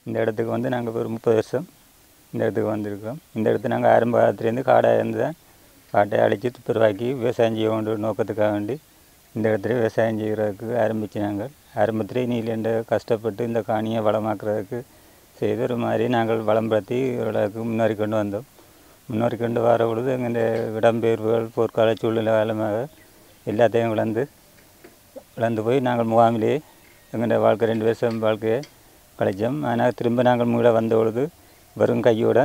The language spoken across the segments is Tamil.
இந்த இடத்துக்கு வந்து நாங்கள் ஒரு 30 வருஷம் இந்த இடத்துக்கு வந்திருக்கோம். இந்த இடத்துல நாங்கள் ஆரம்ப காலத்துலேருந்து காடாக இருந்து தான் காட்டை அழித்து துப்புரவாக்கி விவசாயம் செய்ய வேண்டிய நோக்கத்துக்காக வேண்டி இந்த இடத்துல விவசாயம் செய்கிறதுக்கு ஆரம்பித்து நாங்கள் ஆரம்பத்திலே நீலண்ட கஷ்டப்பட்டு இந்த காணியை வளமாக்குறதுக்கு செய்து ஒரு மாதிரி நாங்கள் வளம்படுத்தி ஓரளவுக்கு முன்னேறி கொண்டு வந்தோம். முன்னேறி கொண்டு வர பொழுது எங்கள் இடம்பெயர்வுகள் போர்க்கால சூழ்நிலை காலமாக எல்லாத்தையும் இழந்து போய் நாங்கள் முகாமிலே எங்கள் வாழ்க்கை 2 வருஷம் வாழ்க்கையை கழித்தோம். ஆனால் திரும்ப நாங்கள் மீள வந்த பொழுது வெறும் கையோட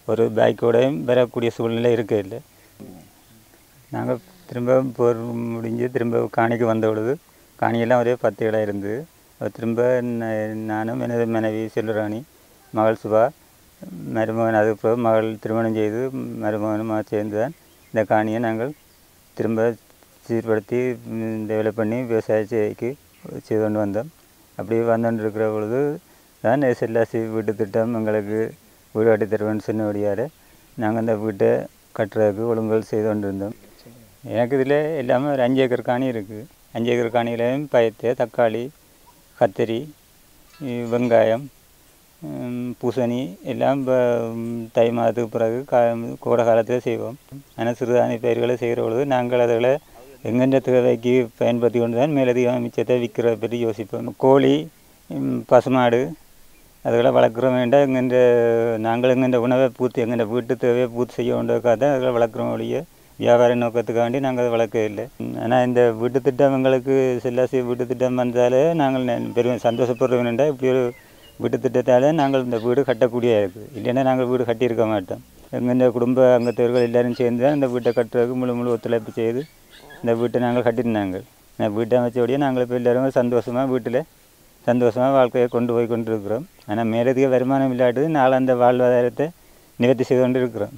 ஒரு பைக்கோடையும் வரக்கூடிய சூழ்நிலை இருக்க இல்லை. நாங்கள் திரும்ப போர் முடிஞ்சு திரும்ப காணிக்கு வந்த பொழுது காணியெல்லாம் ஒரே 10 இடம் இருந்தது. திரும்ப நானும் எனது மனைவி செல்வராணி, மகள் சுபா, மருமகன் அதுக்கப்புறம் மகள் திருமணம் செய்து மருமகனும் சேர்ந்து தான் இந்த காணியை நாங்கள் திரும்ப சீர்படுத்தி டெவலப் பண்ணி விவசாயத்துக்கு செய்து கொண்டு வந்தோம். அப்படி வந்துட்டு இருக்கிற பொழுது தான் SLRC வீட்டு திட்டம் எங்களுக்கு வீடு கட்டி தருவேன்னு சொன்னபடியால் நாங்கள் அந்த வீட்டை கட்டுறதுக்கு ஒழுங்குகள் செய்து கொண்டு இருந்தோம். எனக்கு இதில் எல்லாமே ஒரு 5 ஏக்கர் காணி இருக்குது. 5 ஏக்கர் காணியிலையும் பயத்தை, தக்காளி, கத்திரி, வெங்காயம், பூசணி எல்லாம் இப்போ தை மாதத்துக்கு பிறகு கோடை காலத்தில் செய்வோம். ஆனால் சிறுதானிய பயிர்களை செய்கிற பொழுது நாங்கள் அதில் எங்கெந்த தேவைக்கு பயன்படுத்தி கொண்டு தான் மேலதிகம் மிச்சத்தை விற்கிறத பற்றி யோசிப்போம். கோழி, பசுமாடு அதுகளை வளர்க்குற வேண்டாம். நாங்கள் எங்கெந்த உணவை பூர்த்தி எங்கெந்த வீட்டு தேவையை பூர்த்தி செய்ய வேண்டியதுக்காக தான் அதில் வளர்க்குறோம் ஒழிய வியாபார நோக்கத்துக்காண்டி நாங்கள் அதை வளர்க்க இல்லை. ஆனால் இந்த வீட்டு திட்டம் எங்களுக்கு SLRC வீட்டு திட்டம் வந்தாலே நாங்கள் பெரும் சந்தோஷப்படுற வேண்டாம். இப்படி ஒரு வீட்டு திட்டத்தால் நாங்கள் இந்த வீடு கட்டக்கூடிய இருக்குது. இல்லைன்னா நாங்கள் வீடு கட்டியிருக்க மாட்டோம். எங்கள் குடும்ப அங்கத்தவர்கள் எல்லோரும் சேர்ந்து தான் இந்த வீட்டை கட்டுறதுக்கு முழு ஒத்துழைப்பு செய்து இந்த வீட்டை நாங்கள் கட்டியிருந்தாங்க. வீட்டை அமைச்சபடியே நாங்கள் இப்போ எல்லோரும் சந்தோஷமாக வீட்டில் சந்தோஷமாக வாழ்க்கையை கொண்டு போய் கொண்டு இருக்கிறோம். ஆனால் மேலதிக வருமானம் இல்லாதது நாங்கள் அந்த வாழ்வாதாரத்தை நிவர்த்தி செய்து கொண்டு இருக்கிறோம்.